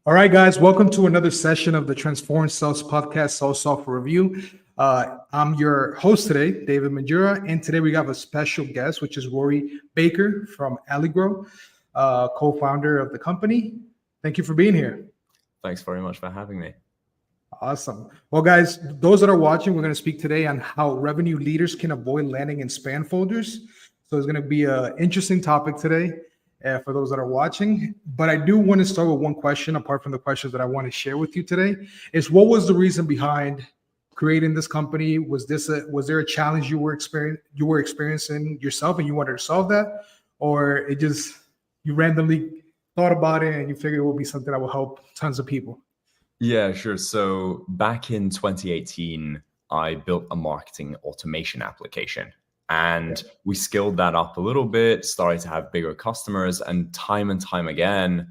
All right, guys, welcome to another session of the Transform Sales Podcast, Sales Software Review. I'm your host today, David Majura, and today we have a special guest, which is Rory Baker from Allegrow, co-founder of the company. Thank you for being here. Thanks very much for having me. Awesome. Well, guys, those that are watching, we're going to speak today on how revenue leaders can avoid landing in spam folders. So it's going to be an interesting topic today for those that are watching. But I do want to start with one question, apart from the questions that I want to share with you today, is what was the reason behind creating this company? Was there a challenge you were experiencing yourself and you wanted to solve that? Or you randomly thought about it and you figured it would be something that will help tons of people? Yeah, sure. So back in 2018, I built a marketing automation application and we scaled that up a little bit, started to have bigger customers, and time again,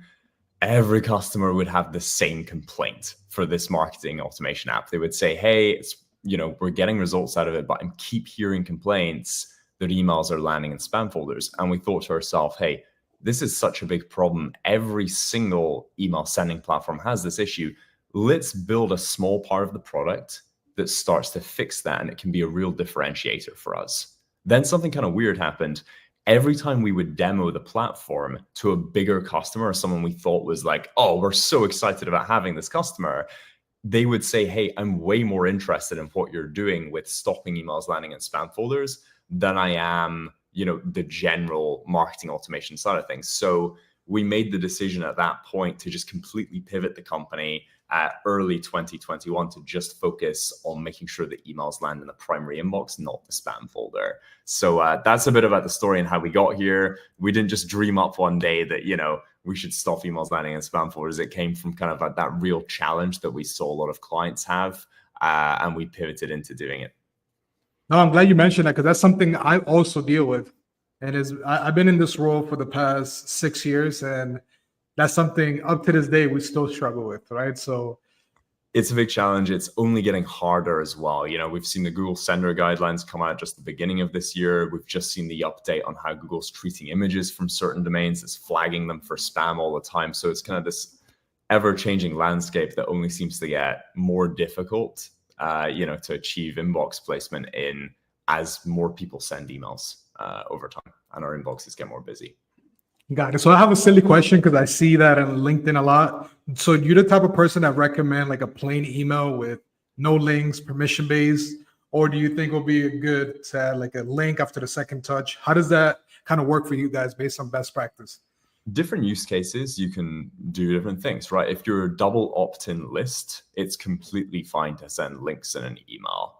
every customer would have the same complaint for this marketing automation app. They would say, hey, we're getting results out of it, but I keep hearing complaints that emails are landing in spam folders. And we thought to ourselves, hey, this is such a big problem. Every single email sending platform has this issue. Let's build a small part of the product that starts to fix that, and it can be a real differentiator for us. Then something kind of weird happened. Every time we would demo the platform to a bigger customer or someone we thought was like, oh, we're so excited about having this customer, they would say, hey, I'm way more interested in what you're doing with stopping emails landing in spam folders than I am, the general marketing automation side of things. So we made the decision at that point to just completely pivot the company early 2021 to just focus on making sure that emails land in the primary inbox, not the spam folder. So that's a bit about the story and how we got here. We didn't just dream up one day that, we should stop emails landing in spam folders. It came from kind of that real challenge that we saw a lot of clients have, and we pivoted into doing it. No, I'm glad you mentioned that because that's something I also deal with. And I've been in this role for the past 6 years, and that's something up to this day we still struggle with, right? So it's a big challenge. It's only getting harder as well. We've seen the Google Sender guidelines come out just the beginning of this year. We've just seen the update on how Google's treating images from certain domains. It's flagging them for spam all the time. So it's kind of this ever-changing landscape that only seems to get more difficult, to achieve inbox placement in as more people send emails over time and our inboxes get more busy. Got it. So I have a silly question because I see that on LinkedIn a lot. So you're the type of person that recommend like a plain email with no links, permission based, or do you think it will be good to add like a link after the second touch? How does that kind of work for you guys based on best practice? Different use cases, you can do different things, right? If you're a double opt-in list, it's completely fine to send links in an email.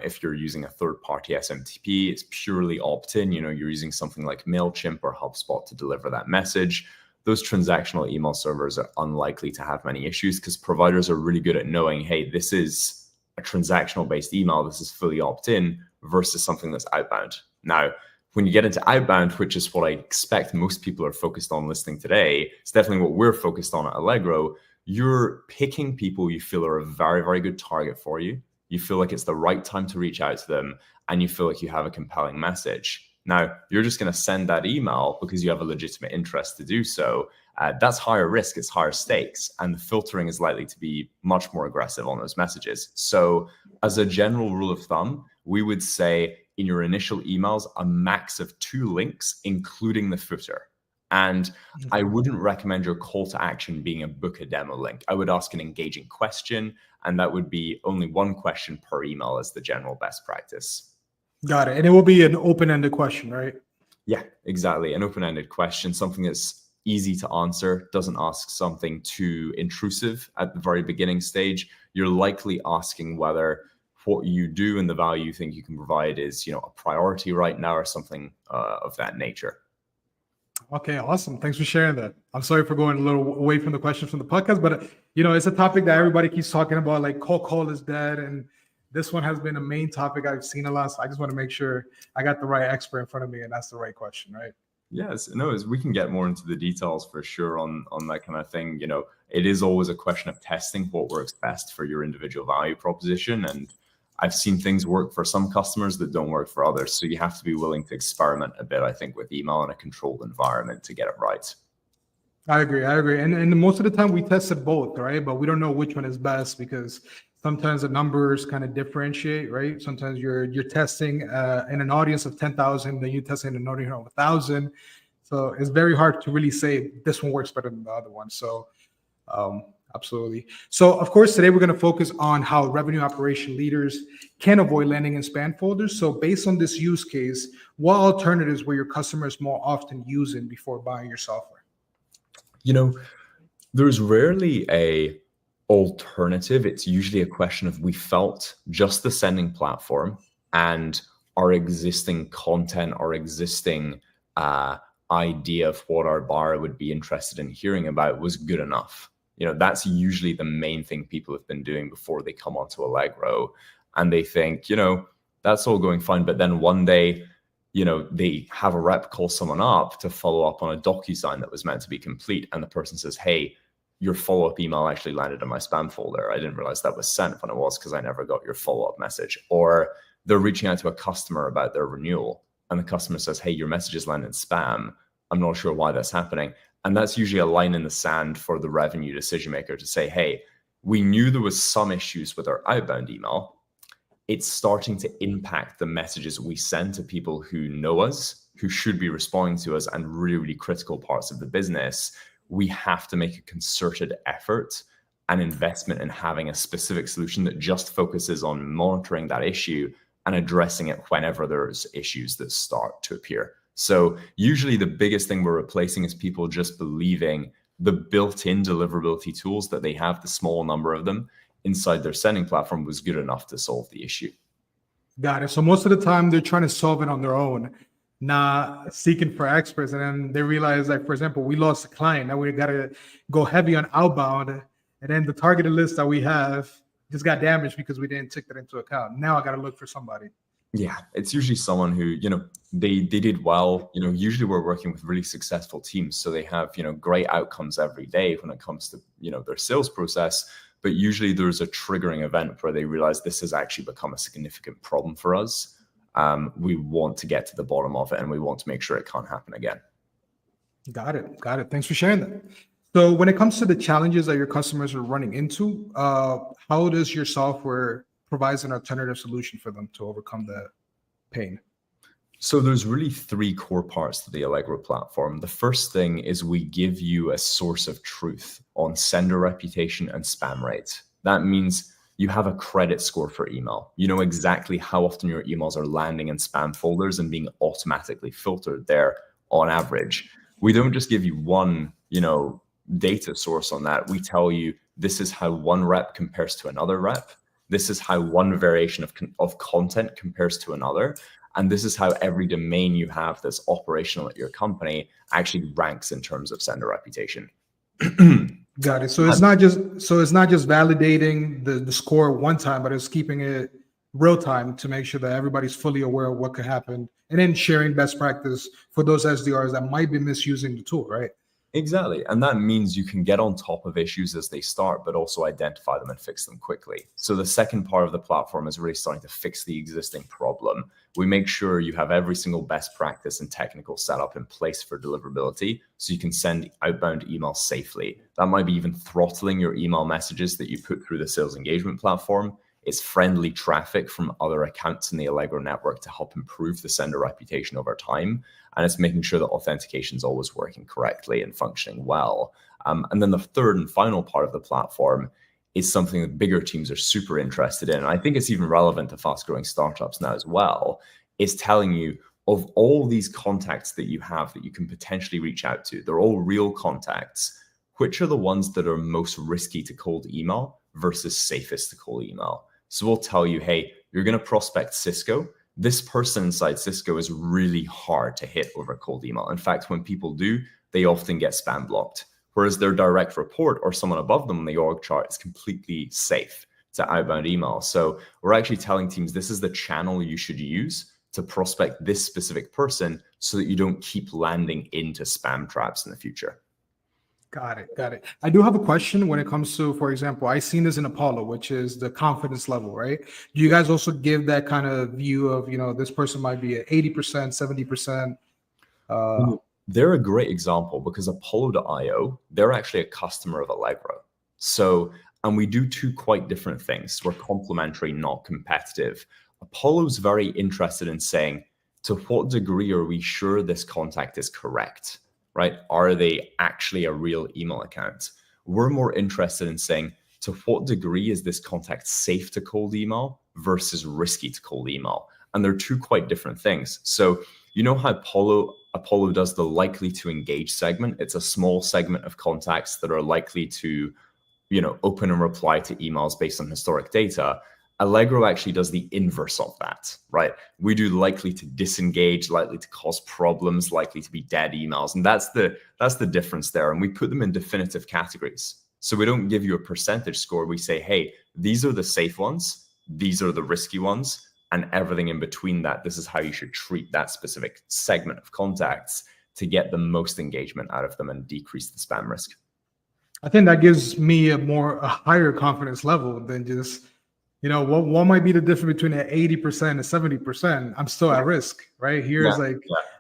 If you're using a third-party SMTP, it's purely opt-in. You're using something like MailChimp or HubSpot to deliver that message. Those transactional email servers are unlikely to have many issues because providers are really good at knowing, hey, this is a transactional-based email. This is fully opt-in versus something that's outbound. Now, when you get into outbound, which is what I expect most people are focused on listening today, it's definitely what we're focused on at Allegrow. You're picking people you feel are a very, very good target for you. You feel like it's the right time to reach out to them, and you feel like you have a compelling message. Now, you're just going to send that email because you have a legitimate interest to do so. That's higher risk, it's higher stakes, and the filtering is likely to be much more aggressive on those messages. So as a general rule of thumb, we would say in your initial emails, a max of 2 links, including the footer. And I wouldn't recommend your call to action being a book a demo link. I would ask an engaging question, and that would be only 1 question per email as the general best practice. Got it. And it will be an open-ended question, right? Yeah, exactly. An open-ended question, something that's easy to answer, doesn't ask something too intrusive at the very beginning stage. You're likely asking whether what you do and the value you think you can provide is, a priority right now or something of that nature. Okay, awesome. Thanks for sharing that. I'm sorry for going a little away from the questions from the podcast, but it's a topic that everybody keeps talking about, like cold call is dead. And this one has been a main topic I've seen a lot. So I just want to make sure I got the right expert in front of me and that's the right question, right? Yes, no, we can get more into the details for sure on that kind of thing. It is always a question of testing what works best for your individual value proposition. And I've seen things work for some customers that don't work for others. So you have to be willing to experiment a bit, I think, with email in a controlled environment to get it right. I agree. I agree. And most of the time we tested both, right? But we don't know which one is best because sometimes the numbers kind of differentiate, right? Sometimes you're testing in an audience of 10,000, then you're testing in an audience of 1,000. So it's very hard to really say this one works better than the other one. So um, absolutely. So of course, today we're going to focus on how revenue operation leaders can avoid landing in spam folders. So based on this use case, what alternatives were your customers more often using before buying your software? You know, there's rarely a alternative. It's usually a question of we felt just the sending platform and our existing content, our existing idea of what our buyer would be interested in hearing about was good enough. That's usually the main thing people have been doing before they come onto Allegro. And they think, that's all going fine. But then one day, they have a rep call someone up to follow up on a DocuSign that was meant to be complete. And the person says, hey, your follow-up email actually landed in my spam folder. I didn't realize that was sent when it was because I never got your follow-up message. Or they're reaching out to a customer about their renewal. And the customer says, hey, your messages landed in spam. I'm not sure why that's happening. And that's usually a line in the sand for the revenue decision maker to say, hey, we knew there was some issues with our outbound email. It's starting to impact the messages we send to people who know us, who should be responding to us, and really, really critical parts of the business. We have to make a concerted effort and investment in having a specific solution that just focuses on monitoring that issue and addressing it whenever there's issues that start to appear. So usually the biggest thing we're replacing is people just believing the built-in deliverability tools that they have, the small number of them inside their sending platform, was good enough to solve the issue. Got it. So most of the time they're trying to solve it on their own, not seeking for experts. And then they realize, like, for example, we lost a client. Now we got to go heavy on outbound. And then the targeted list that we have just got damaged because we didn't take that into account. Now I got to look for somebody. Yeah, it's usually someone who, they did well. Usually we're working with really successful teams. So they have, great outcomes every day when it comes to, their sales process. But usually there's a triggering event where they realize this has actually become a significant problem for us. We want to get to the bottom of it, and we want to make sure it can't happen again. Got it. Got it. Thanks for sharing that. So when it comes to the challenges that your customers are running into, how does your software provide an alternative solution for them to overcome the pain? So there's really three core parts to the Allegrow platform. The first thing is we give you a source of truth on sender reputation and spam rates. That means you have a credit score for email. You know exactly how often your emails are landing in spam folders and being automatically filtered there on average. We don't just give you one, data source on that. We tell you this is how one rep compares to another rep. This is how one variation of content compares to another. And this is how every domain you have that's operational at your company actually ranks in terms of sender reputation. Got it. So it's not just validating the score one time, but it's keeping it real time to make sure that everybody's fully aware of what could happen, and then sharing best practice for those SDRs that might be misusing the tool, right? Exactly. And that means you can get on top of issues as they start, but also identify them and fix them quickly. So the second part of the platform is really starting to fix the existing problem. We make sure you have every single best practice and technical setup in place for deliverability so you can send outbound emails safely. That might be even throttling your email messages that you put through the sales engagement platform. It's friendly traffic from other accounts in the Allegrow network to help improve the sender reputation over time. And it's making sure that authentication is always working correctly and functioning well. And then the third and final part of the platform is something that bigger teams are super interested in. And I think it's even relevant to fast growing startups now as well, is telling you of all these contacts that you have that you can potentially reach out to, they're all real contacts. Which are the ones that are most risky to cold email versus safest to cold email? So we'll tell you, hey, you're going to prospect Cisco. This person inside Cisco is really hard to hit over cold email. In fact, when people do, they often get spam blocked. Whereas their direct report or someone above them on the org chart is completely safe to outbound email. So we're actually telling teams this is the channel you should use to prospect this specific person so that you don't keep landing into spam traps in the future. Got it. Got it. I do have a question when it comes to, for example, I've seen this in Apollo, which is the confidence level, right? Do you guys also give that kind of view of, this person might be at 80%, 70%? they're a great example because Apollo.io, they're actually a customer of Allegrow. So, and we do two quite different things. We're complementary, not competitive. Apollo's very interested in saying, to what degree are we sure this contact is correct, right? Are they actually a real email account? We're more interested in saying, to what degree is this contact safe to cold email versus risky to cold email? And they're two quite different things. So you know how Apollo does the likely to engage segment? It's a small segment of contacts that are likely to, open and reply to emails based on historic data. Allegrow actually does the inverse of that, right? We do likely to disengage, likely to cause problems, likely to be dead emails. And that's the difference there. And we put them in definitive categories. So we don't give you a percentage score. We say, hey, these are the safe ones. These are the risky ones. And everything in between that, this is how you should treat that specific segment of contacts to get the most engagement out of them and decrease the spam risk. I think that gives me a higher confidence level than just, what might be the difference between an 80% and 70%? I'm still at risk, right? Here's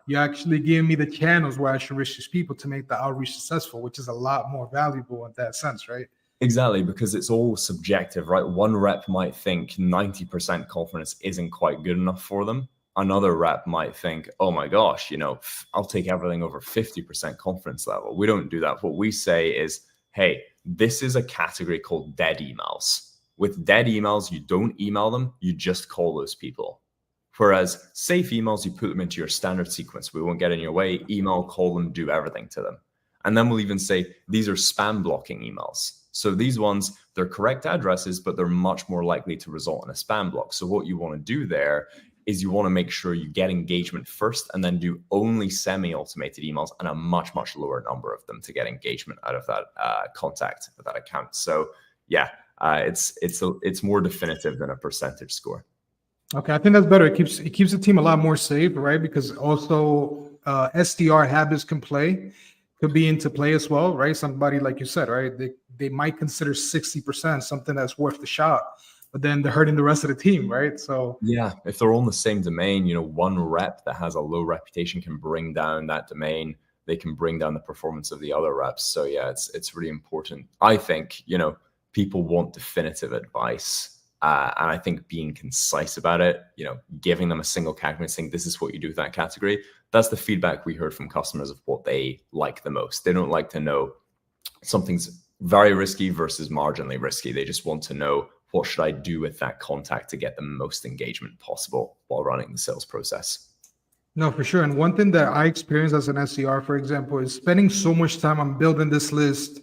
you actually give me the channels where I should reach these people to make the outreach successful, which is a lot more valuable in that sense, right? Exactly, because it's all subjective, right? One rep might think 90% confidence isn't quite good enough for them. Another rep might think, oh my gosh, I'll take everything over 50% confidence level. We don't do that. What we say is, hey, this is a category called dead emails. With dead emails, you don't email them, you just call those people. Whereas safe emails, you put them into your standard sequence. We won't get in your way. Email, call them, do everything to them. And then we'll even say these are spam blocking emails. So these ones, they're correct addresses, but they're much more likely to result in a spam block. So what you want to do there is you want to make sure you get engagement first and then do only semi-automated emails and a much, much lower number of them to get engagement out of that contact, of that account. So yeah, it's more definitive than a percentage score. Okay, I think that's better. It keeps the team a lot more safe, right? Because also SDR habits could be into play as well, right? Somebody, like you said, right? They might consider 60% something that's worth the shot, but then they're hurting the rest of the team, right? So yeah, if they're on the same domain, one rep that has a low reputation can bring down that domain. They can bring down the performance of the other reps. So yeah, it's really important. I think, people want definitive advice. And I think being concise about it, giving them a single category, saying this is what you do with that category, that's the feedback we heard from customers of what they like the most. They don't like to know something's very risky versus marginally risky. They just want to know, what should I do with that contact to get the most engagement possible while running the sales process? No, for sure. And one thing that I experienced as an SDR, for example, is spending so much time on building this list,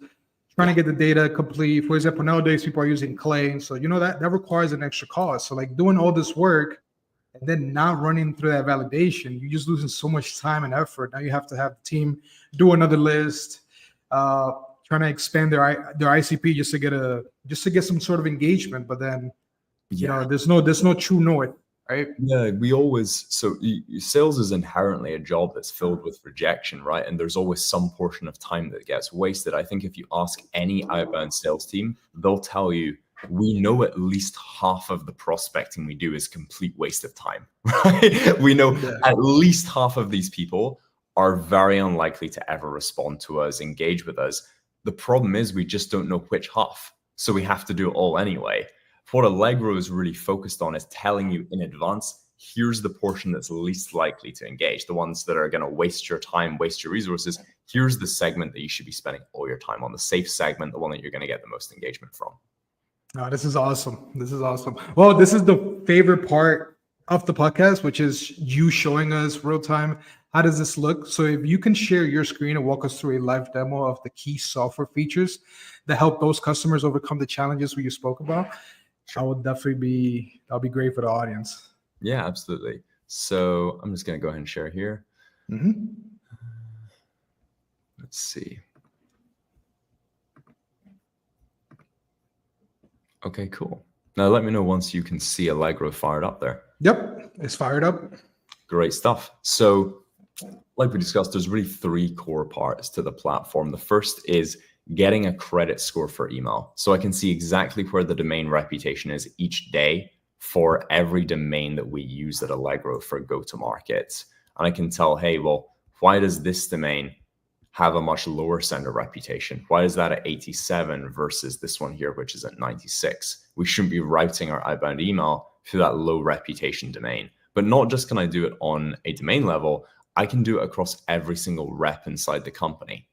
trying to get the data complete. For example, nowadays people are using Clay. And so, that requires an extra cost. So like doing all this work and then not running through that validation, you're just losing so much time and effort. Now you have to have the team do another list, trying to expand their ICP just to get some sort of engagement. But then, there's no true north. Right. Yeah, sales is inherently a job that's filled with rejection, right? And there's always some portion of time that gets wasted. I think if you ask any outbound sales team, they'll tell you, we know at least half of the prospecting we do is complete waste of time, right? We know at least half of these people are very unlikely to ever respond to us, engage with us. The problem is we just don't know which half. So we have to do it all anyway. What Allegrow is really focused on is telling you in advance, here's the portion that's least likely to engage, the ones that are going to waste your time, waste your resources. Here's the segment that you should be spending all your time on, the safe segment, the one that you're going to get the most engagement from. Oh, this is awesome. This is awesome. Well, this is the favorite part of the podcast, which is you showing us real time. How does this look? So if you can share your screen and walk us through a live demo of the key software features that help those customers overcome the challenges we spoke about, that'll be great for the audience. Yeah, absolutely. So I'm just going to go ahead and share here. Mm-hmm. Let's see. Okay, cool. Now let me know once you can see Allegrow fired up there. Yep, it's fired up. Great stuff. So like we discussed, there's really three core parts to the platform. The first is getting a credit score for email. So I can see exactly where the domain reputation is each day for every domain that we use at Allegrow for go-to-market. And I can tell, hey, well, why does this domain have a much lower sender reputation? Why is that at 87 versus this one here, which is at 96? We shouldn't be routing our outbound email through that low reputation domain. But not just can I do it on a domain level, I can do it across every single rep inside the company.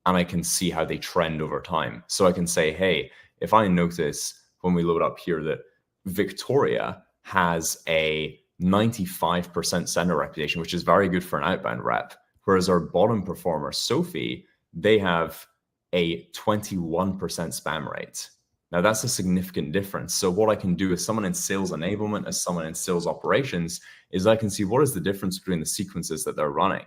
And I can see how they trend over time. So I can say, hey, if I notice when we load up here that Victoria has a 95% sender reputation, which is very good for an outbound rep, whereas our bottom performer, Sophie, they have a 21% spam rate. Now that's a significant difference. So what I can do as someone in sales enablement, as someone in sales operations, is I can see what is the difference between the sequences that they're running.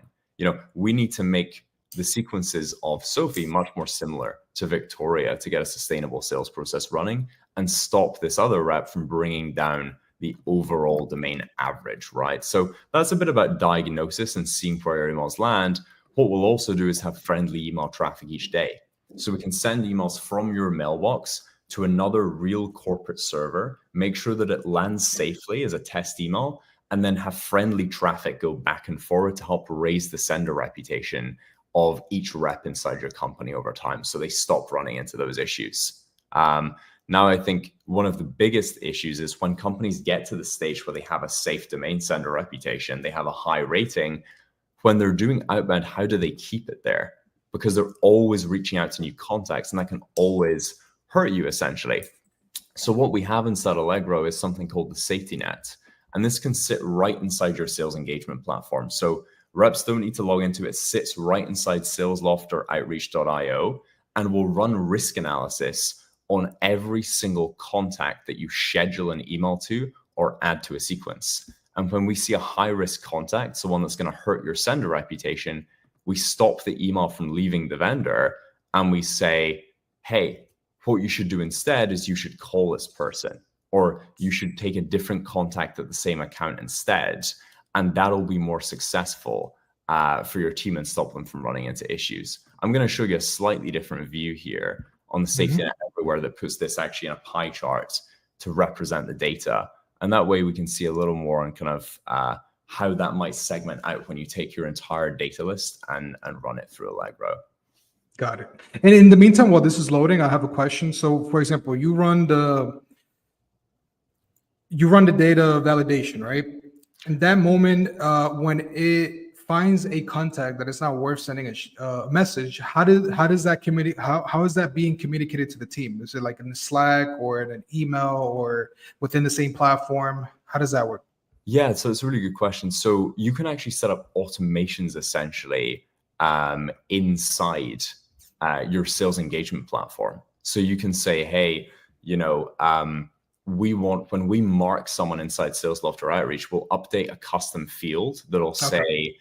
We need to make the sequences of Sophie much more similar to Victoria to get a sustainable sales process running and stop this other rep from bringing down the overall domain average, right? So that's a bit about diagnosis and seeing where your emails land. What we'll also do is have friendly email traffic each day. So we can send emails from your mailbox to another real corporate server, make sure that it lands safely as a test email, and then have friendly traffic go back and forward to help raise the sender reputation of each rep inside your company over time, so they stop running into those issues. Now, I think one of the biggest issues is when companies get to the stage where they have a safe domain sender reputation, they have a high rating. When they're doing outbound, how do they keep it there? Because they're always reaching out to new contacts, and that can always hurt you, essentially. So what we have inside Allegrow is something called the safety net, and this can sit right inside your sales engagement platform. So reps don't need to log into it. It sits right inside SalesLoft or Outreach.io, and will run risk analysis on every single contact that you schedule an email to or add to a sequence. And when we see a high-risk contact, so one that's going to hurt your sender reputation, we stop the email from leaving the vendor and we say, hey, what you should do instead is you should call this person, or you should take a different contact at the same account instead. And that'll be more successful for your team and stop them from running into issues. I'm going to show you a slightly different view here on the safety net everywhere that puts this actually in a pie chart to represent the data. And that way we can see a little more on kind of how that might segment out when you take your entire data list and run it through Allegrow. Got it. And in the meantime, while this is loading, I have a question. So for example, you run the data validation, right? In that moment, when it finds a contact that it's not worth sending a message, how does that communicate? How is that being communicated to the team? Is it like in the Slack or in an email or within the same platform? How does that work? Yeah, so it's a really good question. So you can actually set up automations essentially inside your sales engagement platform. So you can say, hey, we want, when we mark someone inside SalesLoft or Outreach, we'll update a custom field that'll say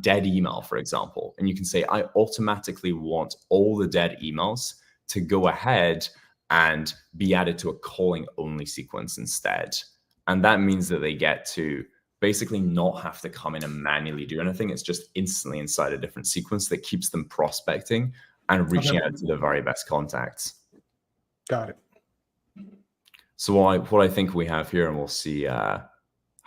dead email, for example. And you can say, I automatically want all the dead emails to go ahead and be added to a calling only sequence instead. And that means that they get to basically not have to come in and manually do anything. It's just instantly inside a different sequence that keeps them prospecting and reaching out to the very best contacts. Got it. So what I think we have here, and we'll see how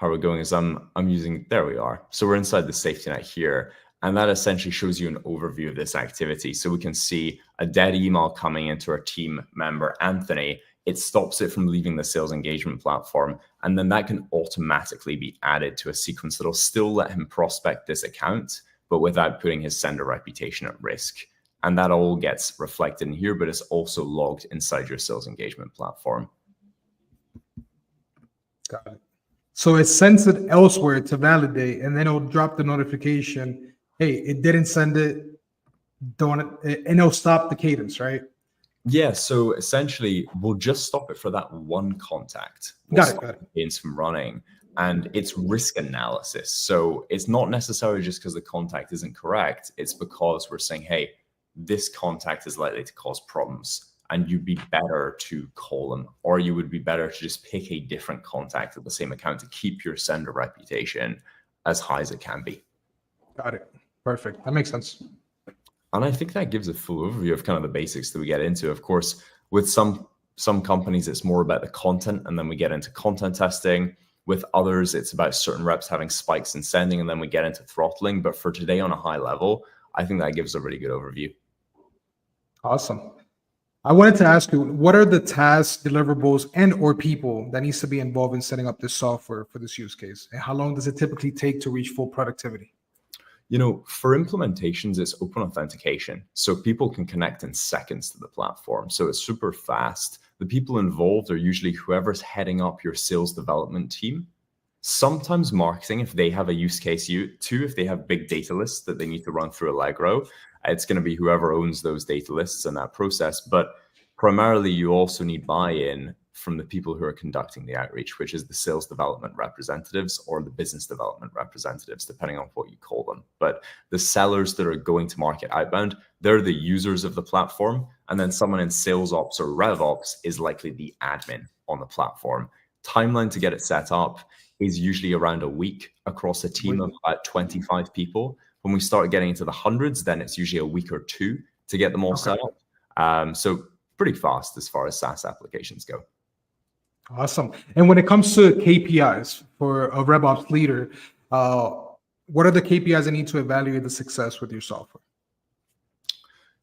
we're going, is I'm using, there we are. So we're inside the safety net here, and that essentially shows you an overview of this activity. So we can see a dead email coming into our team member, Anthony. It stops it from leaving the sales engagement platform, and then that can automatically be added to a sequence that'll still let him prospect this account, but without putting his sender reputation at risk. And that all gets reflected in here, but it's also logged inside your sales engagement platform. Got it. So it sends it elsewhere to validate, and then it'll drop the notification, hey, it didn't send it, and it'll stop the cadence, right? Yeah, so essentially, we'll just stop it for that one contact. Got it. Cadence from running, and it's risk analysis. So it's not necessarily just because the contact isn't correct. It's because we're saying, hey, this contact is likely to cause problems, and you'd be better to call them, or you would be better to just pick a different contact at the same account to keep your sender reputation as high as it can be. Got it. Perfect. That makes sense. And I think that gives a full overview of kind of the basics that we get into. Of course, with some companies, it's more about the content, and then we get into content testing. With others, it's about certain reps having spikes in sending, and then we get into throttling. But for today on a high level, I think that gives a really good overview. Awesome. I wanted to ask you, what are the tasks, deliverables, and or people that needs to be involved in setting up this software for this use case? And how long does it typically take to reach full productivity? For implementations, it's open authentication. So people can connect in seconds to the platform. So it's super fast. The people involved are usually whoever's heading up your sales development team. Sometimes marketing, if they have a use case too, if they have big data lists that they need to run through Allegrow, it's going to be whoever owns those data lists and that process. But primarily, you also need buy-in from the people who are conducting the outreach, which is the sales development representatives or the business development representatives, depending on what you call them. But the sellers that are going to market outbound, they're the users of the platform. And then someone in sales ops or rev ops is likely the admin on the platform. Timeline to get it set up is usually around a week across a team of about 25 people. When we start getting into the hundreds, then it's usually a week or two to get them all set up. So pretty fast as far as SaaS applications go. Awesome. And when it comes to KPIs for a RevOps leader, what are the KPIs that need to evaluate the success with your software?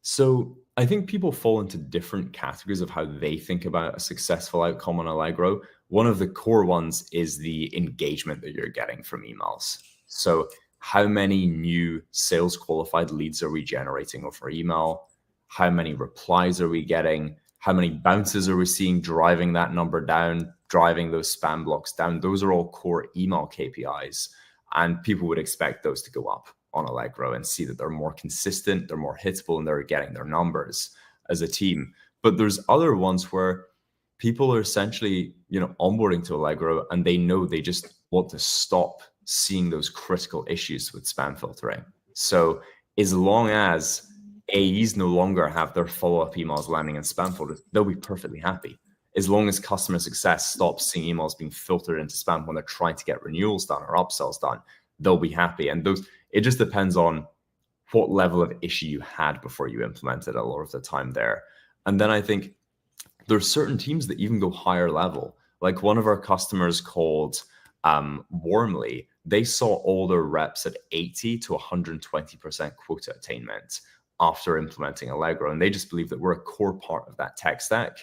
So I think people fall into different categories of how they think about a successful outcome on Allegrow. One of the core ones is the engagement that you're getting from emails. So how many new sales qualified leads are we generating over email? How many replies are we getting? How many bounces are we seeing driving that number down, driving those spam blocks down? Those are all core email KPIs. And people would expect those to go up on Allegrow and see that they're more consistent, they're more hittable, and they're getting their numbers as a team. But there's other ones where people are essentially, onboarding to Allegrow and they know they just want to stop seeing those critical issues with spam filtering. So as long as AEs no longer have their follow-up emails landing in spam folders, they'll be perfectly happy. As long as customer success stops seeing emails being filtered into spam when they're trying to get renewals done or upsells done, they'll be happy. And it just depends on what level of issue you had before you implemented a lot of the time there. And then I think there's certain teams that even go higher level. Like one of our customers called Warmly, they saw all their reps at 80 to 120% quota attainment after implementing Allegrow. And they just believe that we're a core part of that tech stack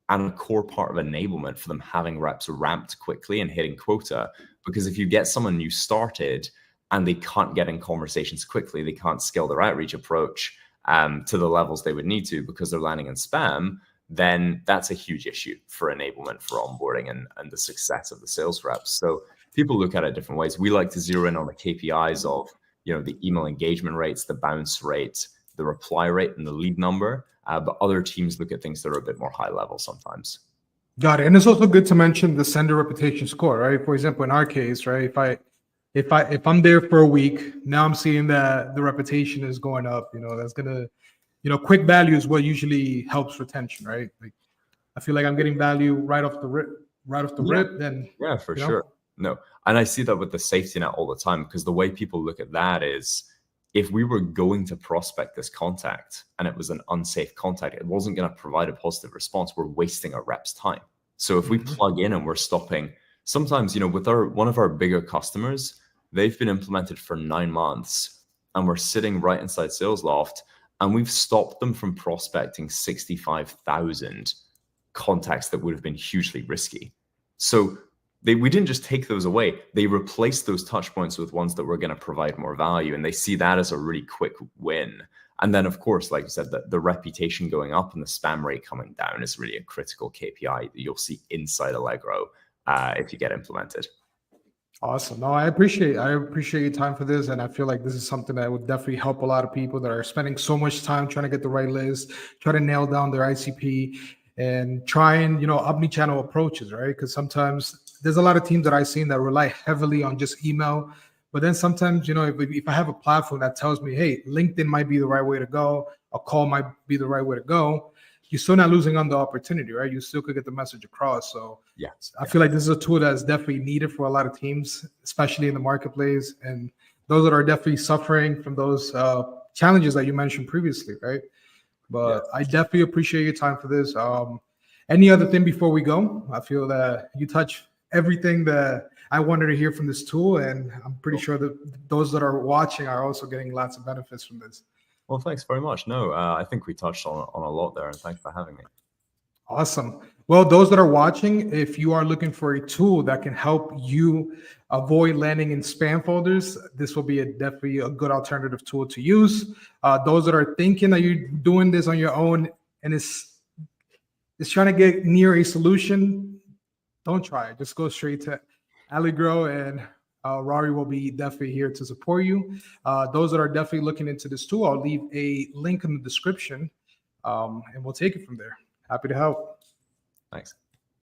and a core part of enablement for them having reps ramped quickly and hitting quota. Because if you get someone new started and they can't get in conversations quickly, they can't scale their outreach approach to the levels they would need to because they're landing in spam, then that's a huge issue for enablement, for onboarding and the success of the sales reps. So people look at it different ways. We like to zero in on the KPIs of, the email engagement rates, the bounce rate, the reply rate, and the lead number. But other teams look at things that are a bit more high level sometimes. Got it. And it's also good to mention the sender reputation score, right? For example, in our case, right, if I'm there for a week, now I'm seeing that the reputation is going up, that's gonna, quick value is what usually helps retention, right? Like I feel like I'm getting value right off the rip, then yeah, for sure. No. And I see that with the safety net all the time, because the way people look at that is, if we were going to prospect this contact and it was an unsafe contact, it wasn't going to provide a positive response. We're wasting our reps' time. So if we plug in and we're stopping, sometimes, with one of our bigger customers, they've been implemented for 9 months and we're sitting right inside SalesLoft and we've stopped them from prospecting 65,000 contacts that would have been hugely risky. So we didn't just take those away. They replaced those touch points with ones that were going to provide more value. And they see that as a really quick win. And then, of course, like you said, the reputation going up and the spam rate coming down is really a critical KPI that you'll see inside Allegrow if you get implemented. Awesome. No, I appreciate your time for this. And I feel like this is something that would definitely help a lot of people that are spending so much time trying to get the right list, try to nail down their ICP and trying, omni-channel approaches, right? Because sometimes there's a lot of teams that I've seen that rely heavily on just email. But then sometimes, if I have a platform that tells me, hey, LinkedIn might be the right way to go, a call might be the right way to go, you're still not losing on the opportunity, right? You still could get the message across. So I feel like this is a tool that's definitely needed for a lot of teams, especially in the marketplace. And those that are definitely suffering from those challenges that you mentioned previously, right? But I definitely appreciate your time for this. Any other thing before we go? I feel that you touched everything that I wanted to hear from this tool, and I'm pretty sure that those that are watching are also getting lots of benefits from this. Well, thanks very much. No, I think we touched on a lot there, and thanks for having me. Awesome. Well, those that are watching, if you are looking for a tool that can help you avoid landing in spam folders, this will be definitely a good alternative tool to use. Those that are thinking that you're doing this on your own and is trying to get near a solution, don't try it. Just go straight to Allegrow, and Rory will be definitely here to support you. Those that are definitely looking into this tool, I'll leave a link in the description, and we'll take it from there. Happy to help. Thanks.